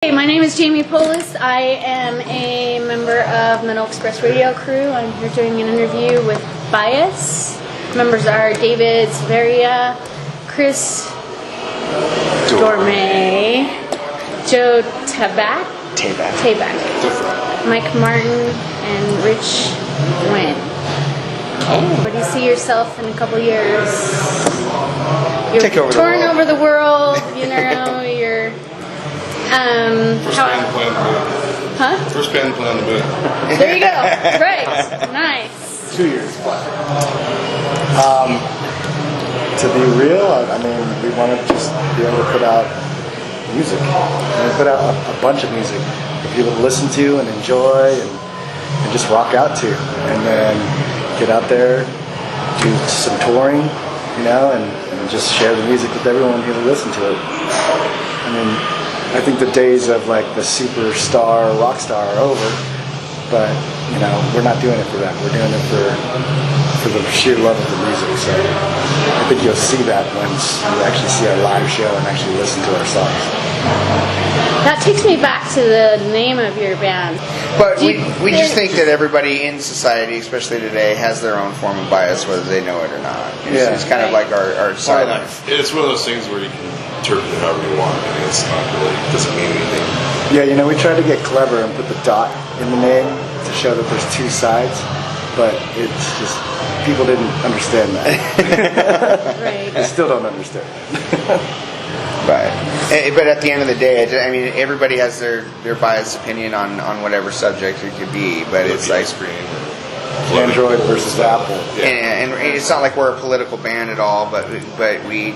Hey, my name is Jaime Poulos. I am a member of Mental Express Radio Crew. I'm here doing an interview with Bias. Members are David Silveria, Chris Dorame, Joe Taback, Mike Martin, and Rich Nguyen. Okay. Where do you see yourself in a couple years? You're Take over touring the world. over the world. You know, you're. First band to play on the moon. Huh? First band to play on the moon. There you go. Right. Nice. 2 years. To be real, I mean, we want to just be able to put out music. And we put out a bunch of music for people to listen to and enjoy and just rock out to. And then get out there, do some touring, you know, and just share the music with everyone who will listen to it. I mean, I think the days of like the superstar, rock star are over, but you know, we're not doing it for that. We're doing it for the sheer love of the music. So I think you'll see that once you actually see our live show and actually listen to our songs. That takes me back to the name of your band. But we just think that everybody in society, especially today, has their own form of bias, whether they know it or not. It's kind of like our side life. It's one of those things where you can interpret it however you want. I mean, it's not really, it doesn't mean anything. Yeah, you know, we tried to get clever and put the dot in the name to show that there's two sides, but it's just, people didn't understand that. Right. They still don't understand that. But at the end of the day, I mean, everybody has their biased opinion on whatever subject it could be. But it's like ice cream, Android versus Apple. Yeah. And it's not like we're a political band at all. But we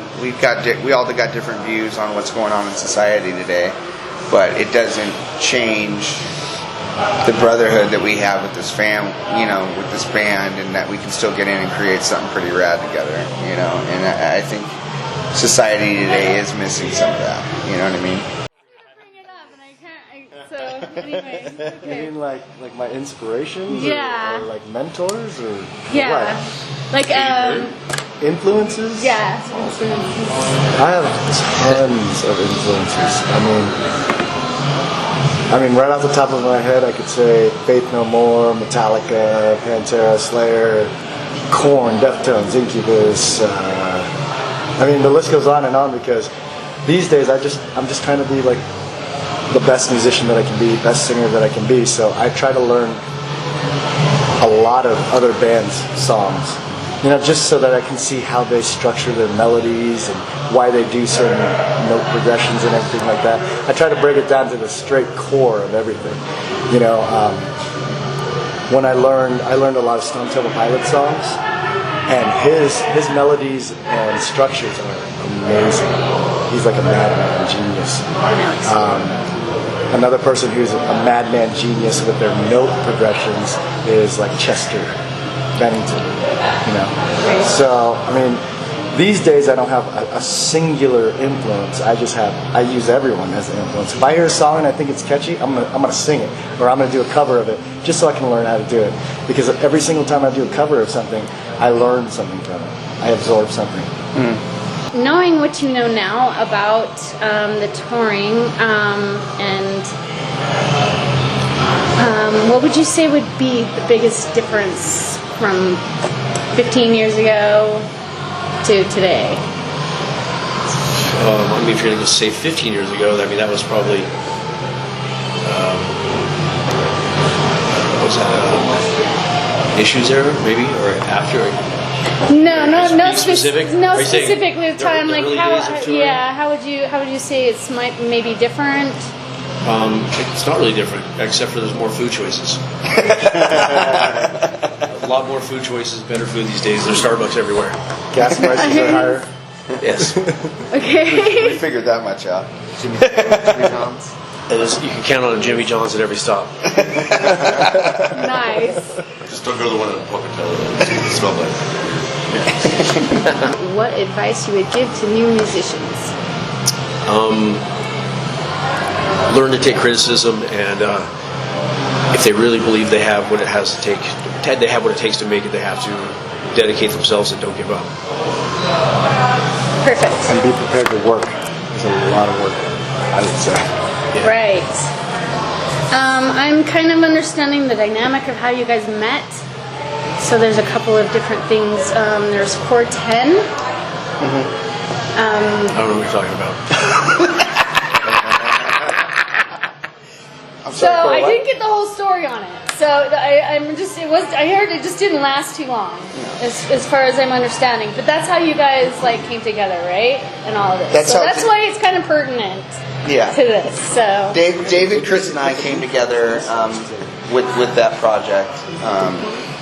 all got different views on what's going on in society today. But it doesn't change the brotherhood that we have with this with this band, and that we can still get in and create something pretty rad together. You know, and I think society today is missing some of that. You know what I mean? Bring it up, and I can't. So anyway, okay. You mean like my inspirations? Yeah. Or like mentors or Yeah. what? Like Influences? Yeah. I have tons of influences. I mean, right off the top of my head, I could say Faith No More, Metallica, Pantera, Slayer, Korn, Deftones, Incubus. I mean, the list goes on because these days I'm just trying to be like the best musician that I can be, best singer that I can be. So I try to learn a lot of other bands' songs, you know, just so that I can see how they structure their melodies and why they do certain note progressions and everything like that. I try to break it down to the straight core of everything, you know. When I learned a lot of Stone Temple Pilots songs. And his melodies and structures are amazing. He's like a madman genius. Another person who's a madman genius with their note progressions is like Chester Bennington, you know. So, I mean, these days I don't have a singular influence. I use everyone as an influence. If I hear a song and I think it's catchy, I'm gonna sing it, or I'm gonna do a cover of it, just so I can learn how to do it. Because every single time I do a cover of something, I learn something from it. I absorb something. Knowing what you know now about the touring, and what would you say would be the biggest difference from 15 years ago to today? I mean, if you're going to say 15 years ago, I mean, that was probably was that issues era, maybe, or after? No specific. No specifically the time. Like early how? days of touring? Yeah. How would you say it's maybe different? It's not really different, except for there's more food choices. A lot more food choices, better food these days. There's Starbucks everywhere. Gas prices are higher. Yes. Okay. We figured that much out. Jimmy John's. You can count on a Jimmy John's at every stop. Nice. Just don't go to the one in Pocatello. It smells like. What advice you would give to new musicians? Learn to take criticism, and if they really believe they have what it has to take, they have what it takes to make it, they have to dedicate themselves and don't give up. Perfect. And be prepared to work. There's a lot of work, I would say. Yeah. Right. I'm kind of understanding the dynamic of how you guys met. So there's a couple of different things. There's Core 10. I don't know what you're talking about. So I didn't get the whole story on it. So I heard it just didn't last too long, as far as I'm understanding. But that's how you guys came together, right? And all of this. That's why it's kind of pertinent to this. So David, Chris, and I came together with that project,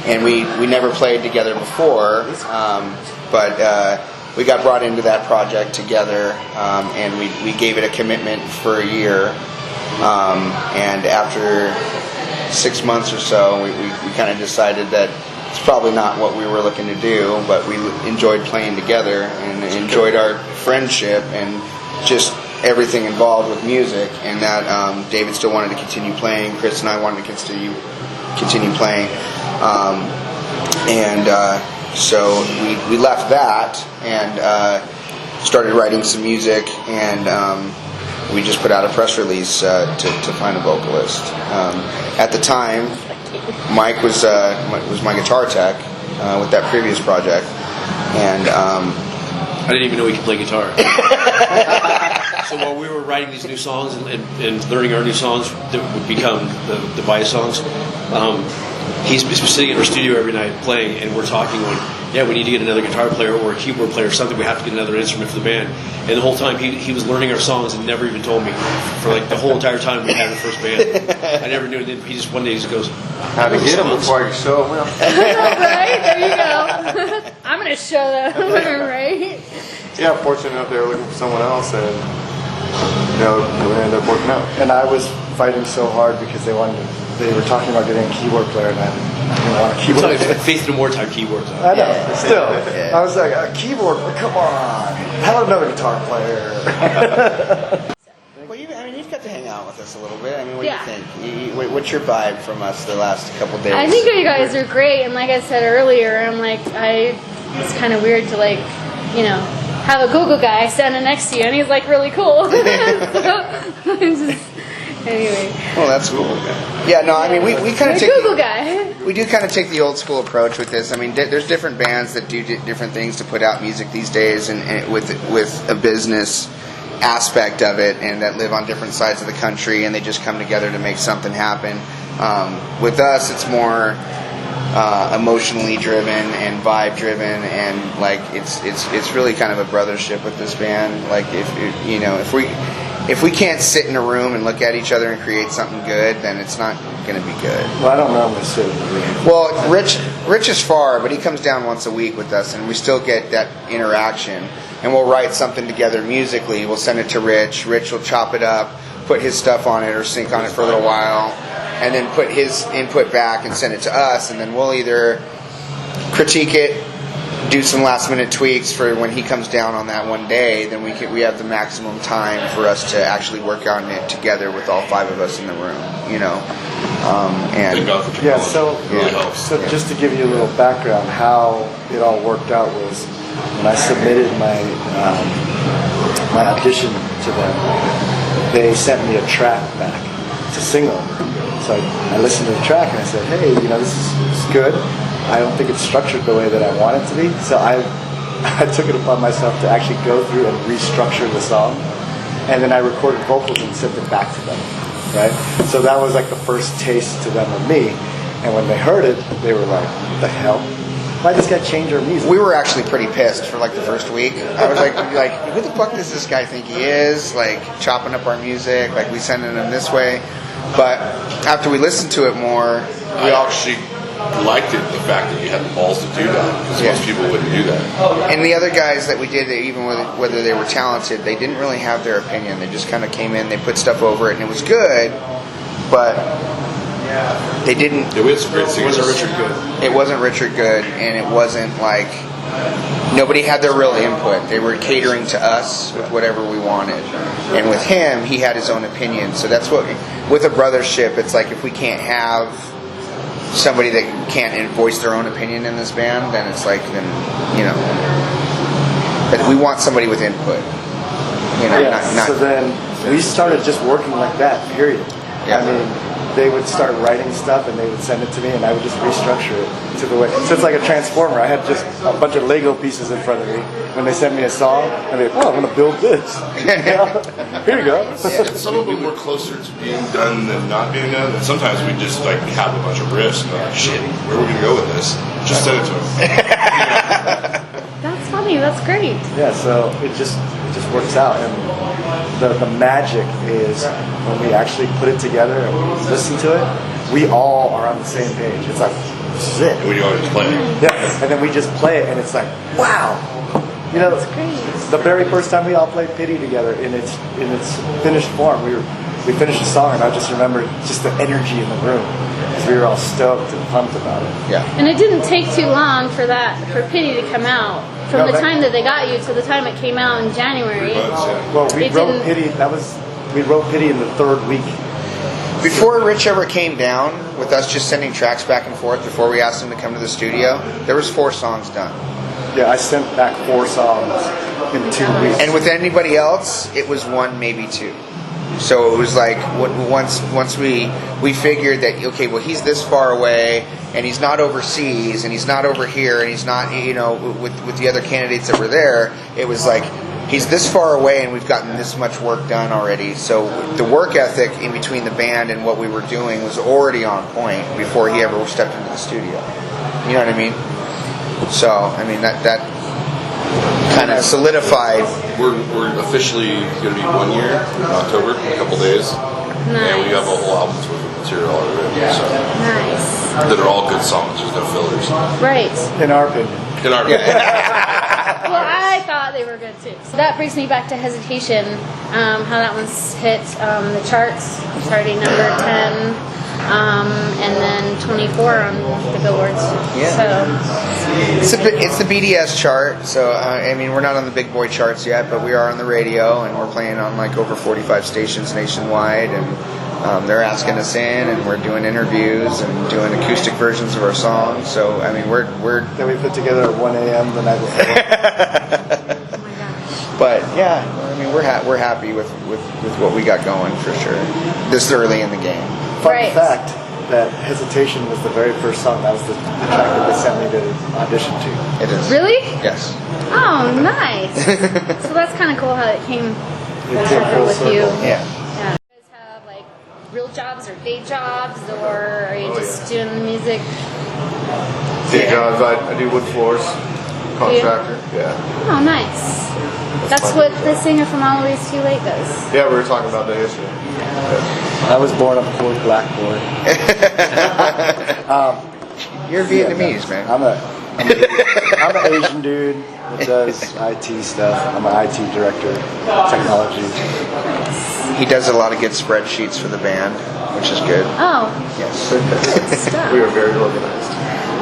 and we never played together before, but we got brought into that project together, and we gave it a commitment for a year. And after 6 months or so, we kind of decided that it's probably not what we were looking to do, but we enjoyed playing together and enjoyed our friendship and just everything involved with music, and that David still wanted to continue playing, Chris and I wanted to continue playing, so we left that and started writing some music, and we just put out a press release to find a vocalist. At the time, Mike was my guitar tech with that previous project, and I didn't even know he could play guitar. So while we were writing these new songs and learning our new songs that would become the Bias songs, he's sitting in our studio every night playing, and we're talking going, yeah, we need to get another guitar player or a keyboard player or something. We have to get another instrument for the band. And the whole time he was learning our songs and never even told me for the whole entire time we had the first band. I never knew. And then he just one day he just goes, how to get them before you show them. right, there you go. I'm gonna show them, right? Yeah, fortunate enough they were looking for someone else, and it ended up working out. And I was fighting so hard because they were talking about getting a keyboard player, and I didn't want a keyboard player. Faith No More type keyboards. I know, still. I was like, a keyboard, come on. Hell, another guitar player. Well, you've got to hang out with us a little bit. I mean, what do you think? What's your vibe from us the last couple days? I think you guys are great, and like I said earlier, it's kind of weird to have a Google guy standing next to you, and he's really cool. Anyway. Well, that's cool. Yeah, no, I mean, we kind of take Google guy. We do kind of take the old school approach with this. I mean, there's different bands that do different things to put out music these days, and with a business aspect of it, and that live on different sides of the country, and they just come together to make something happen. With us, it's more emotionally driven and vibe driven, and it's really kind of a brothership with this band. If we can't sit in a room and look at each other and create something good, then it's not going to be good. Well, I don't normally sit in the room. Well, Rich is far, but he comes down once a week with us, and we still get that interaction. And we'll write something together musically. We'll send it to Rich. Rich will chop it up, put his stuff on it or sync on it for a little while, and then put his input back and send it to us. And then we'll either critique it, do some last minute tweaks for when he comes down on that one day. Then we have the maximum time for us to actually work on it together with all five of us in the room. Thank God for technology. It really helps. So just to give you a little background, how it all worked out was when I submitted my audition to them, they sent me a track back to sing over. So I listened to the track and I said, hey, this is good. I don't think it's structured the way that I want it to be. So I took it upon myself to actually go through and restructure the song. And then I recorded vocals and sent them back to them. Right? So that was the first taste to them of me. And when they heard it, they were like, what the hell? Why does this guy change our music? We were actually pretty pissed for the first week. I was like, who the fuck does this guy think he is? Chopping up our music, we sending him this way. But after we listened to it more, I actually liked it, the fact that you had the balls to do that, because most people wouldn't do that. And the other guys that we did, even whether they were talented, they didn't really have their opinion. They just kind of came in, they put stuff over it, and it was good, but they didn't. Yeah, we had some great singers. It wasn't Richard Good, and it wasn't nobody had their real input. They were catering to us with whatever we wanted. And with him, he had his own opinion. So that's what, with a brothership, it's if we can't have somebody that can't voice their own opinion in this band, then it's but we want somebody with input. So then we started just working like that, period. Yeah. I mean, they would start writing stuff and they would send it to me and I would just restructure it to the way. So it's like a transformer. I had just a bunch of Lego pieces in front of me when they sent me a song and they're I'm going to build this. Here you go. Some of them were closer to being done than not being done. And sometimes we just like have a bunch of riffs and we're like, shit, where are we going to go with this? Just send it to them. That's funny. That's great. Yeah, so it just works out, and the magic is when we actually put it together and we listen to it, we all are on the same page. It's like, this is it. We always play it. Yeah, and then we just play it, and it's like, wow. You know, the very first time we all played Pity together in its finished form, we finished the song, and I just remember just the energy in the room because we were all stoked and pumped about it. Yeah. And it didn't take too long for Pity to come out. From the time that they got you to the time it came out in January. Well, we wrote Pity in the third week. Before Rich ever came down with us just sending tracks back and forth before we asked him to come to the studio, there was 4 songs done. Yeah, I sent back 4 songs in 2 weeks. And with anybody else, it was 1, maybe 2. So it was like once we figured that, okay, well, he's this far away and he's not overseas and he's not over here and he's not, with the other candidates that were there, it was like he's this far away and we've gotten this much work done already. So the work ethic in between the band and what we were doing was already on point before he ever stepped into the studio. You know what I mean? So, I mean, that kind of solidified. We're officially going to be 1 year in October, in a couple days. Nice. And we have a whole album's worth of material already. So. Nice. That are all good songs, there's no fillers. Right. In our opinion. In our opinion. Well, I thought they were good too. So that brings me back to Hesitation, how that one's hit the charts. It's already number 10, and then 24 on the billboards. Yeah. So It's the BDS chart, so I mean, we're not on the big boy charts yet, but we are on the radio, and we're playing on like over 45 stations nationwide, and they're asking us in, and we're doing interviews and doing acoustic versions of our songs. So I mean, we're Then we put together at 1 a.m. the night before. oh my gosh. But yeah, I mean, we're happy with what we got going for sure. This early in the game. Fun Right. fact that Hesitation was the very first song. That was the track that they sent me to audition to. It is. Really? Yes. Oh, nice. So that's kind of cool how it came It came full with you. circle. Yeah. Yeah. You guys have like real jobs or day jobs, or are you just doing the music? Day jobs, I do wood floors, contractor. Yeah. Oh, nice. That's what the singer from Always Too Late does. Yeah, we were talking about that yesterday. I was born a poor black boy. You're Vietnamese, man. I'm an Asian dude that does IT stuff. I'm an IT director, technology. He does a lot of good spreadsheets for the band, which is good. Oh, Yes. good stuff. We were very organized.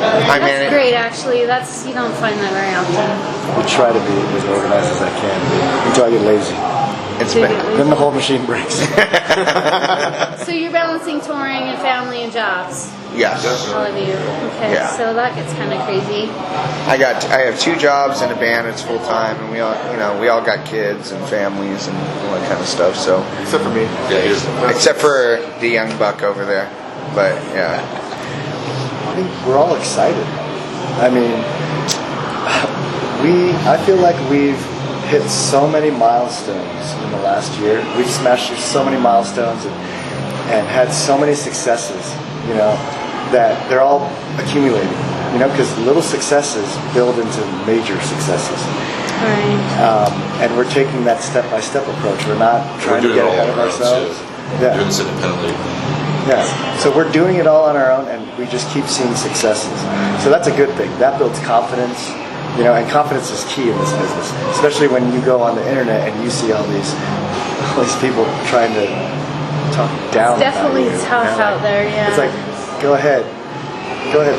That's great, actually. You don't find that very often. I try to be as organized as I can be until I get lazy. It's So you been, get Then the whole machine breaks. So you're balancing touring and family and jobs, yes. all of you. Okay, Yeah. so that gets kind of crazy. I have 2 jobs and a band that's full time, and we all got kids and families and all that kind of stuff. So Except for me. Yeah, here's except for the young buck over there, but yeah, I think we're all excited. I mean, I feel like we've hit so many milestones in the last year. We've smashed through so many milestones and had so many successes, that they're all accumulating, because little successes build into major successes. Right. And we're taking that step-by-step approach. We're not We're trying to doing it get all ahead on of our own, ourselves. too. Yeah. Doing this independently. Yeah, so we're doing it all on our own, and we just keep seeing successes. So that's a good thing. That builds confidence, and confidence is key in this business, especially when you go on the internet and you see all these people trying to talk down. It's definitely about you, tough out there, yeah. It's like, go ahead,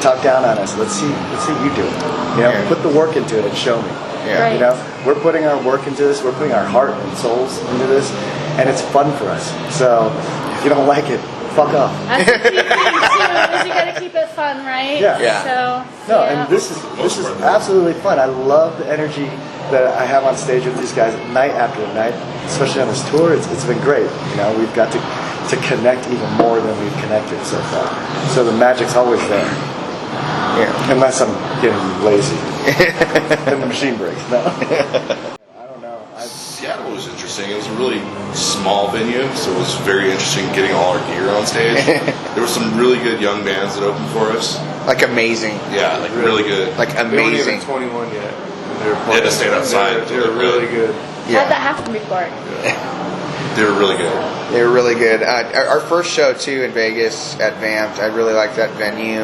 talk down on us. Let's see you do it. Yeah. Put the work into it and show me. yeah. Right. We're putting our work into this. We're putting our heart and souls into this, and it's fun for us. So if you don't like it, fuck off. That's the key thing too, is you gotta keep it fun, right? Yeah. Yeah. So, No, yeah. and this is absolutely fun. I love the energy that I have on stage with these guys night after night, especially on this tour, it's been great. You know, we've got to connect even more than we've connected so far. So the magic's always there. Yeah. Unless I'm getting lazy. Then the machine breaks. No. I don't know. Seattle was interesting. It was a really small venue, so it was very interesting getting all our gear on stage. There were some really good young bands that opened for us. Like amazing. Yeah, like really good. Like They weren't even amazing. 21 yet. They had to stand outside. They were really good. How'd that happen before? They were really good. They were really good. Our first show too in Vegas at Vamped, I really liked that venue,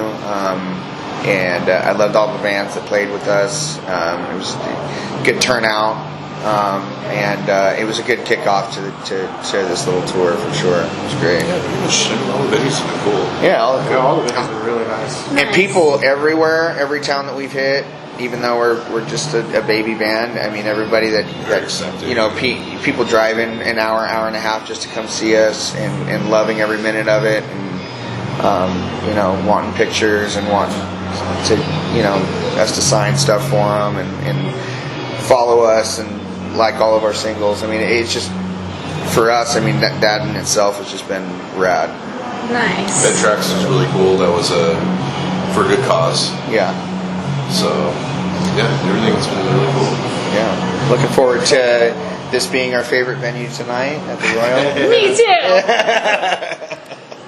and I loved all the bands that played with us. It was a good turnout, and it was a good kickoff to this little tour for sure. It was great. Yeah, pretty much all the venues have been cool. Yeah, All the bands were really nice. and people everywhere, every town that we've hit. Even though we're just a baby band, I mean everybody that's accepting. you know people driving an hour and a half just to come see us and loving every minute of it, and you know wanting pictures and wanting to us to sign stuff for them and follow us and like all of our singles. I mean it's just for us. I mean that in itself has just been rad. Nice. Bed Tracks was really cool. That was for a good cause. Yeah. So, yeah, everything's been really cool. Yeah. Looking forward to this being our favorite venue tonight at the Royal. Me too.